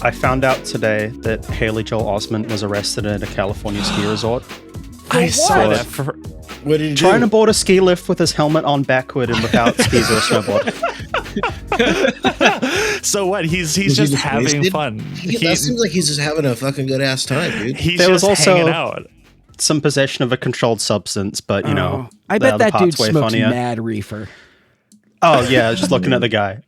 I found out today that Haley Joel Osment was arrested at a California ski resort. I saw that. What did he Trying do? to board a ski lift with his helmet on backward and without skis or a snowboard. So what? He's Was he just just having wasted? fun. That seems like he's just having a fucking good ass time, dude. He's There was just also- hanging out. Some possession of a controlled substance, but you know, I the bet other that dude part's way smokes funnier. mad reefer. Oh yeah, just looking at the guy.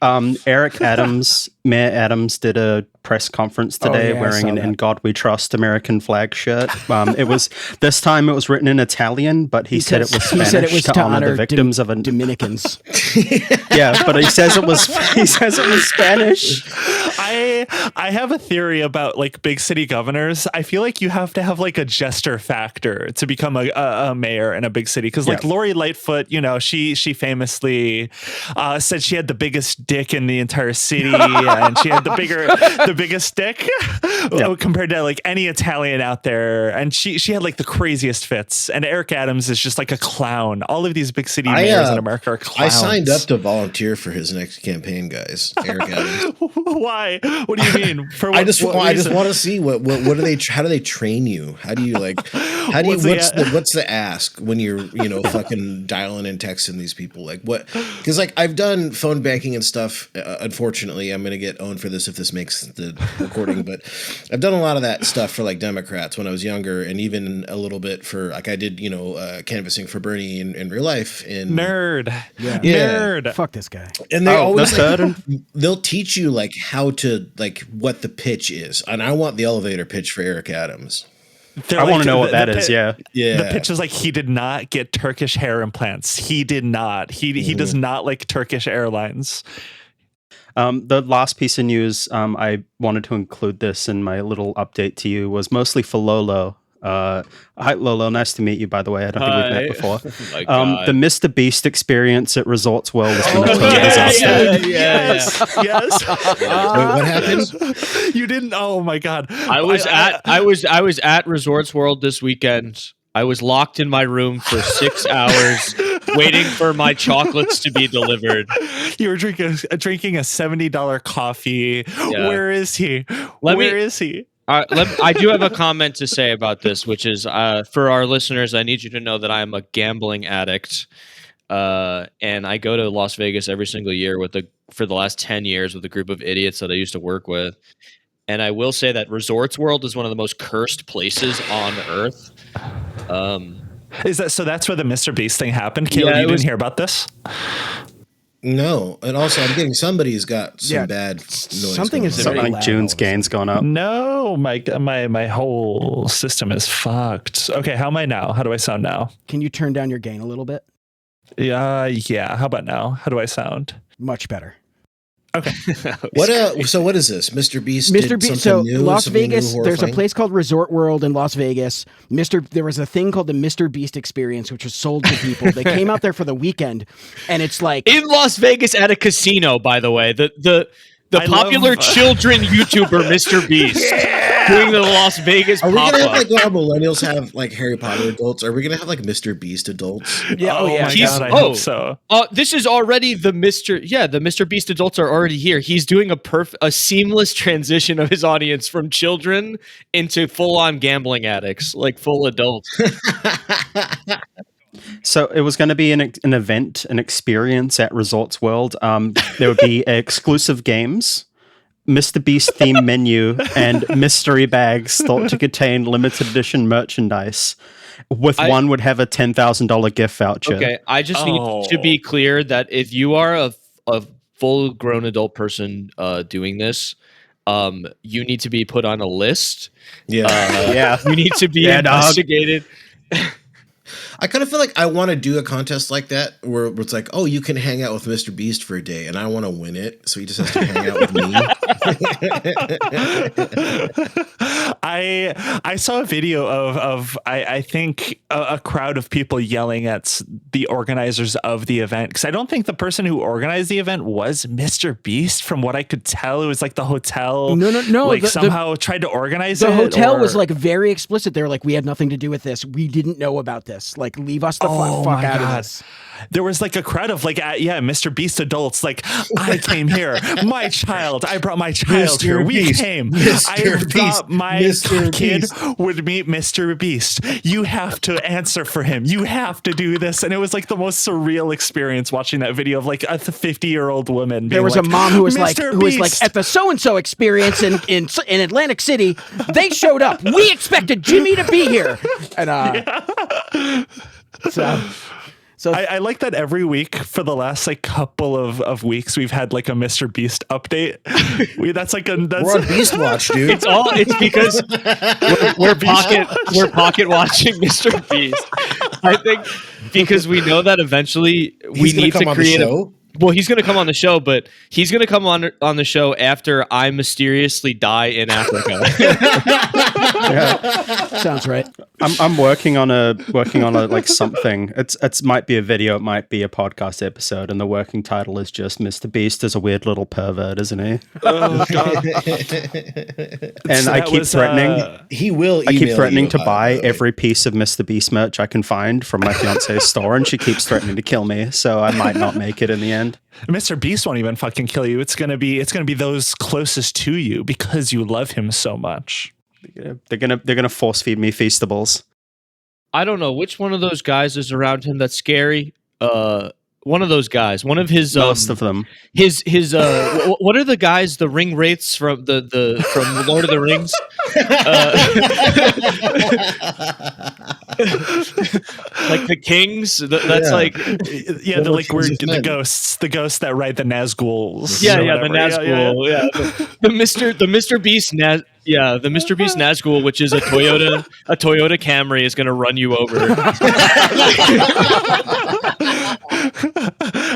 Eric Adams, Mayor Adams, did a press conference today yeah, I wearing saw an that. "In God We Trust" American flag shirt. It was this time it was written in Italian, but he said it was Spanish He said it was to honor the victims of a Dominicans. yeah. But he says it was Spanish. I have a theory about like big city governors. I feel like you have to have like a jester factor to become a mayor in a big city. Because like Lori Lightfoot, you know, she famously said she had the biggest dick in the entire city, and she had the biggest dick compared to like any Italian out there. And she had like the craziest fits. And Eric Adams is just like a clown. All of these big city mayors in America are clowns. I signed up to volunteer for his next campaign, guys. Eric Adams. Why? What do you mean? For what, I just what want reason? to see what do they how do they train you? How do you like how do you what's the ask when you're fucking dialing and texting these people, like what? Because like I've done phone banking and stuff. Unfortunately, I'm gonna get owned for this if this makes the recording, but I've done a lot of that stuff for like Democrats when I was younger, and even a little bit for like I did canvassing for Bernie in real life. Nerd. Nerd. Fuck this guy. And they always that's they'll teach you like how to like what the pitch is, and I want the elevator pitch for Eric Adams. I want to know what that is. Yeah. The pitch is like he did not get Turkish hair implants. He did not. He does not like Turkish Airlines. The last piece of news, I wanted to include this in my little update to you, was mostly for Lolo. Hi, Lolo. Nice to meet you, by the way. I don't think we've met before. Oh my God. The MrBeast experience at Resorts World has been a total disaster. Yes. Wait, what happened? You didn't. Oh my God. I was at Resorts World this weekend. I was locked in my room for 6 hours waiting for my chocolates to be delivered. You were drinking a $70 coffee. Yeah. Where is he? Where is he? I do have a comment to say about this, which is for our listeners, I need you to know that I am a gambling addict, and I go to Las Vegas every single year for the last 10 years with a group of idiots that I used to work with. And I will say that Resorts World is one of the most cursed places on earth. Is that so? That's where the MrBeast thing happened. Caleb, you didn't hear about this? No, and also I'm getting somebody's got some bad noise. Something is Something very like June's gain's gone up. No, my whole system is fucked. Okay, how am I now? How do I sound now? Can you turn down your gain a little bit? Yeah. How about now? How do I sound? Much better. Okay. So what is this? MrBeast. MrBeast. So new, Las something Vegas, new, there's a horrifying? place called Resort World in Las Vegas. There was a thing called the MrBeast experience, which was sold to people. They came out there for the weekend, and it's like In Las Vegas at a casino, by the way. The popular children YouTuber MrBeast doing the Las Vegas Are we pop gonna have up. like our millennials have like Harry Potter adults? Are we gonna have like MrBeast adults? yeah, Oh yeah. my God, I hope so. This is already the MrBeast adults are already here. He's doing a seamless transition of his audience from children into full-on gambling addicts, like full adults. So it was going to be an event, an experience at Resorts World. There would be exclusive games, MrBeast theme menu, and mystery bags thought to contain limited edition merchandise. One would have a $10,000 gift voucher. Okay, I just need to be clear that if you are a full-grown adult person doing this, you need to be put on a list. Yeah. You need to be investigated. I kind of feel like I want to do a contest like that where it's like, oh, you can hang out with MrBeast for a day, and I want to win it, so he just has to hang out with me. I saw a video of I think a crowd of people yelling at the organizers of the event, because I don't think the person who organized the event was MrBeast. From what I could tell, it was like the hotel. No. Like somehow tried to organize The it. hotel was like very explicit. They were like, we had nothing to do with this. We didn't know about this. Like like, leave us the fuck out of this. There was like a crowd of like, MrBeast adults. Like, I came here, my child. I brought my child here. We came. I thought my kid would meet MrBeast. You have to answer for him. You have to do this. And it was like the most surreal experience watching that video of like a 50-year-old woman. There was like, a mom who was MrBeast. like at the so-and-so experience in Atlantic City. They showed up. We expected Jimmy to be here. And So I like that every week for the last like couple of weeks we've had like a MrBeast update. We're on Beast Watch, dude. It's because we're pocket watching MrBeast. I think because we know that eventually we need to create well, he's going to come on the show, but he's going to come on the show after I mysteriously die in Africa. sounds right. I'm working on a like something. It's might be a video, it might be a podcast episode, and the working title is just MrBeast is a weird little pervert, isn't he? Oh God! And I keep threatening. He will. I keep threatening to you, buy every piece of MrBeast merch I can find from my fiance's store, and she keeps threatening to kill me. So I might not make it in the end. MrBeast won't even fucking kill you. It's gonna be those closest to you because you love him so much. They're gonna force feed me Feastables. I don't know which one of those guys is around him that's scary. One of those guys. One of his most of them. His what are the guys? The ring wraiths from from Lord of the Rings. Like the kings. That's like the ghosts that ride the Nazguls. Yeah, the Nazgul. Yeah. The MrBeast the MrBeast Nazgul, which is a Toyota Camry, is going to run you over.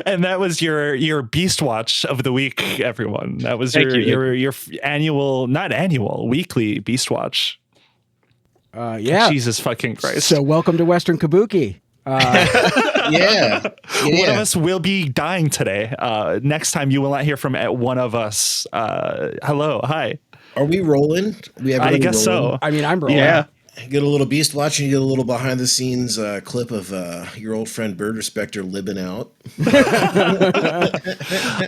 And that was your Beast Watch of the week, everyone. That was your weekly Beast Watch. Jesus fucking Christ. So welcome to Western Kabuki. Yeah. One of us will be dying today. Next time you will not hear from one of us. Hello. Hi. Are we rolling? I guess so. I mean, I'm rolling. Yeah. Get a little Beast Watch and you get a little behind the scenes clip of your old friend Bird Respecter libbing out.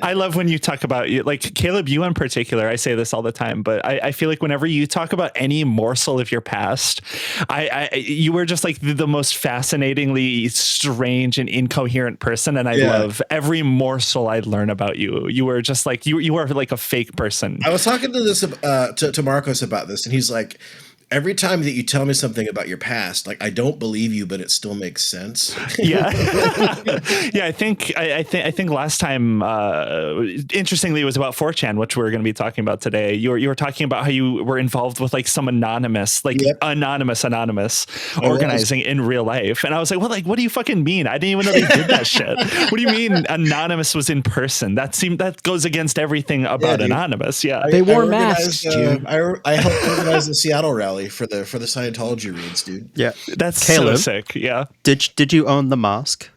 I love when you talk about like Caleb, you in particular. I say this all the time, but I feel like whenever you talk about any morsel of your past, you were just like the most fascinatingly strange and incoherent person, and I love every morsel I learn about you. You were just like you are like a fake person. I was talking to this to Marcos about this, and he's like, every time that you tell me something about your past, like I don't believe you, but it still makes sense. Yeah, yeah. I think last time, interestingly, it was about 4chan, which we're going to be talking about today. You were talking about how you were involved with like some anonymous organizing in real life, and I was like, well, like, what do you fucking mean? I didn't even know they did that shit. What do you mean anonymous was in person? That goes against everything about anonymous. Yeah, they wore masks. I helped organize the Seattle rally for the Scientology reads, dude. Yeah, that's Caleb, so sick. Yeah. Did you own the mask?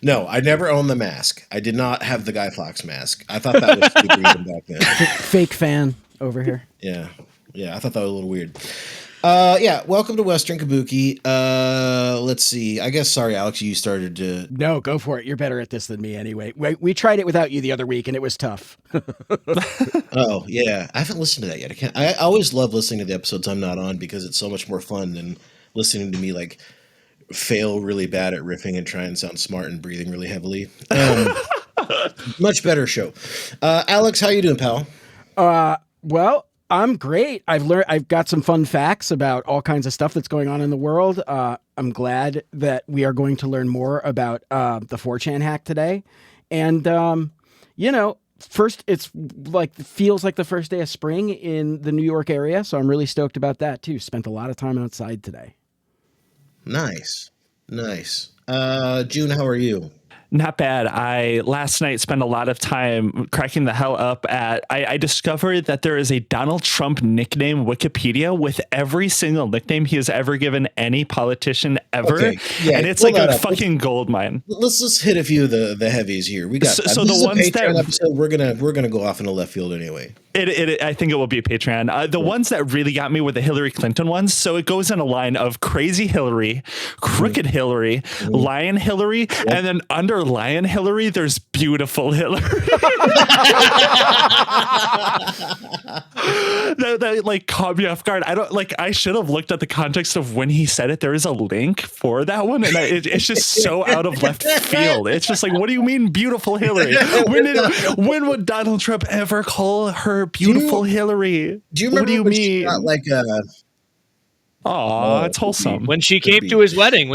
No, I never owned the mask. I did not have the Guy Fawkes mask. I thought that was stupid even back then. Fake fan over here. Yeah, I thought that was a little weird. Welcome to Western Kabuki. Let's see. I guess, sorry, Alex, you started to... No, go for it. You're better at this than me anyway. We tried it without you the other week, and it was tough. Oh, yeah. I haven't listened to that yet. I always love listening to the episodes I'm not on because it's so much more fun than listening to me, like, fail really bad at riffing and try and sound smart and breathing really heavily. Much better show. Alex, how you doing, pal? Well... I'm great. I've got some fun facts about all kinds of stuff that's going on in the world. I'm glad that we are going to learn more about the 4chan hack today. And, first, it's like, feels like the first day of spring in the New York area. So I'm really stoked about that, too. Spent a lot of time outside today. Nice. June, how are you? Not bad. I last night spent a lot of time cracking the hell up at. I discovered that there is a Donald Trump nickname Wikipedia with every single nickname he has ever given any politician ever, and it's like a fucking gold mine. Let's just hit a few of the heavies here. We got so the ones that episode, we're gonna go off in the left field anyway. I think it will be Patreon. The ones that really got me were the Hillary Clinton ones. So it goes in a line of Crazy Hillary, Crooked Hillary, Lion Hillary, and then under Lion Hillary, there's Beautiful Hillary. that like caught me off guard. I should have looked at the context of when he said it. There is a link for that one, and it's just so out of left field. It's just like, what do you mean, Beautiful Hillary? When would Donald Trump ever call her Beautiful Hillary? Do you remember what do you she mean? got like a? Oh, it's wholesome. When she came to his wedding.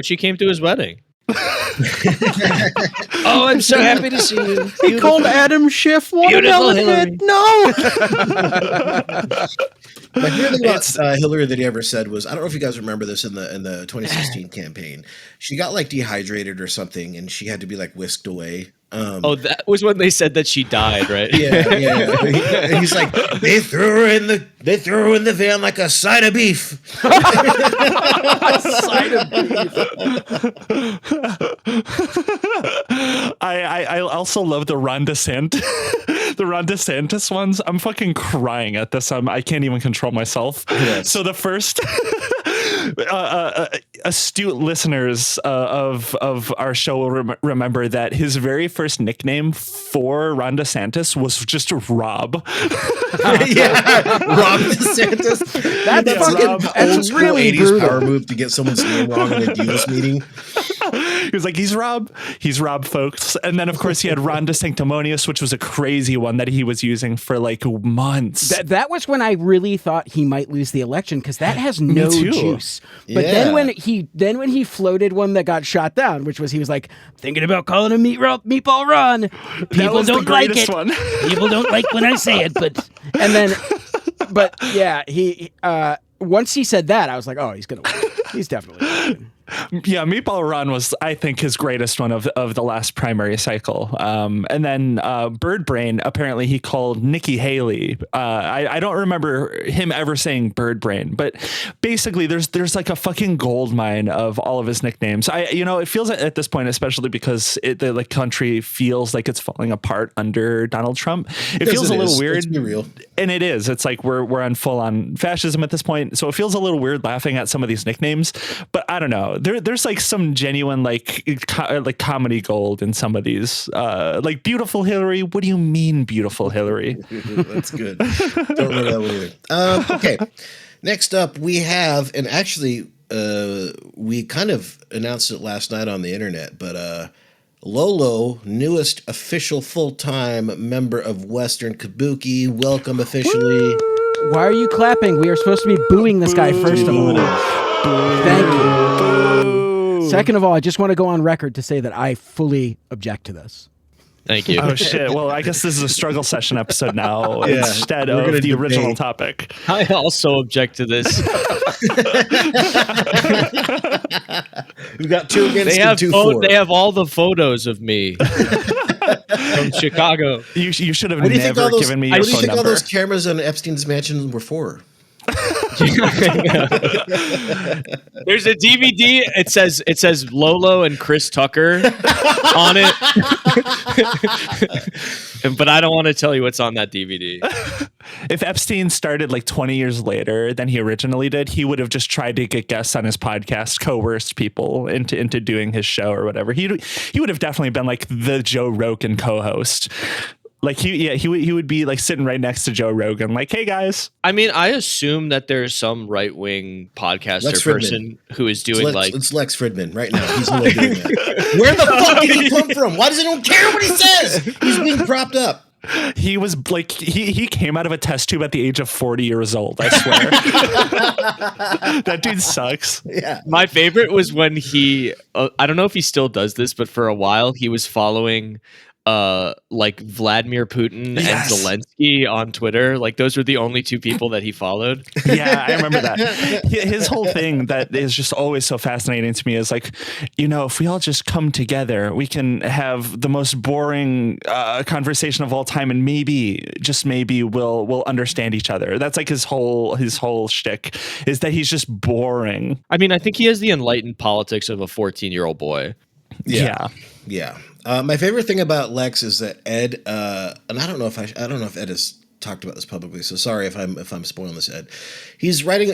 Oh, I'm so happy to see you. He called Adam Schiff watermelon head. No. My favorite thing about Hillary that he ever said was, I don't know if you guys remember this in the 2016 campaign. She got like dehydrated or something, and she had to be like whisked away. That was when they said that she died, right? Yeah. He's like, they threw her in the van like a side of beef. I also love the Ron DeSantis ones. I'm fucking crying at this. I can't even control myself. Yes. So the first astute listeners of our show will remember that his very first nickname for Ron DeSantis was just Rob. Rob DeSantis. That's That's really 80s brutal. Power move to get someone's name wrong in a Deals meeting. He was like, he's Rob, folks. And then, of course, he had Ron DeSanctimonious, which was a crazy one that he was using for like months. That was when I really thought he might lose the election, because that has no juice. But then when he floated one that got shot down, which was, he was like, thinking about calling him Meatball Ron. People don't like it. People don't like when I say it, but he once he said that, I was like, oh, he's gonna win. He's definitely gonna win. Yeah, Meatball Ron was, I think, his greatest one of the last primary cycle. And then Bird Brain, apparently he called Nikki Haley. I don't remember him ever saying Bird Brain, but basically there's like a fucking gold mine of all of his nicknames. It feels at this point, especially because the country feels like it's falling apart under Donald Trump. It feels a little weird. Let's be real. And it is. It's like we're on full on fascism at this point. So it feels a little weird laughing at some of these nicknames, but I don't know. There's like some genuine like comedy gold in some of these. Like Beautiful Hillary. What do you mean, Beautiful Hillary? That's good. Don't remember that one either. Okay. Next up, we have, and actually, we kind of announced it last night on the internet, but Lolo, newest official full-time member of Western Kabuki. Welcome officially. Why are you clapping? We are supposed to be booing this guy first of all. Thank you. Second of all, I just want to go on record to say that I fully object to this. Thank you. Oh shit. Well, I guess this is a struggle session episode now instead of the original topic. I also object to this. We've got 2 against and 2 for. They have all the photos of me from Chicago. You should have never given me your phone number. What do you think all those cameras on Epstein's mansion were for? There's a DVD. It says Lolo and Chris Tucker on it, but I don't want to tell you what's on that DVD. If Epstein started like 20 years later than he originally did, he would have just tried to get guests on his podcast, coerced people into doing his show or whatever. He would have definitely been like the Joe Rogan co-host. Like he would be like sitting right next to Joe Rogan, like, hey guys. I mean, I assume that there's some right wing podcaster person who is doing it's Lex Fridman right now. He's the one doing that. Where the fuck did he come from? Why does anyone care what he says? He's being propped up. He was like he came out of a test tube at the age of 40 years old. I swear. That dude sucks. Yeah. My favorite was when he I don't know if he still does this, but for a while he was following like Vladimir Putin and Zelensky on Twitter. Like those were the only 2 people that he followed. Yeah, I remember that. His whole thing that is just always so fascinating to me is like, if we all just come together, we can have the most boring conversation of all time, and maybe, just maybe, we'll understand each other. That's like his whole shtick, is that he's just boring. I mean, I think he has the enlightened politics of a 14-year-old boy. Yeah. My favorite thing about Lex is that Ed, and I don't know if Ed has talked about this publicly, so sorry if I'm spoiling this, Ed. He's writing.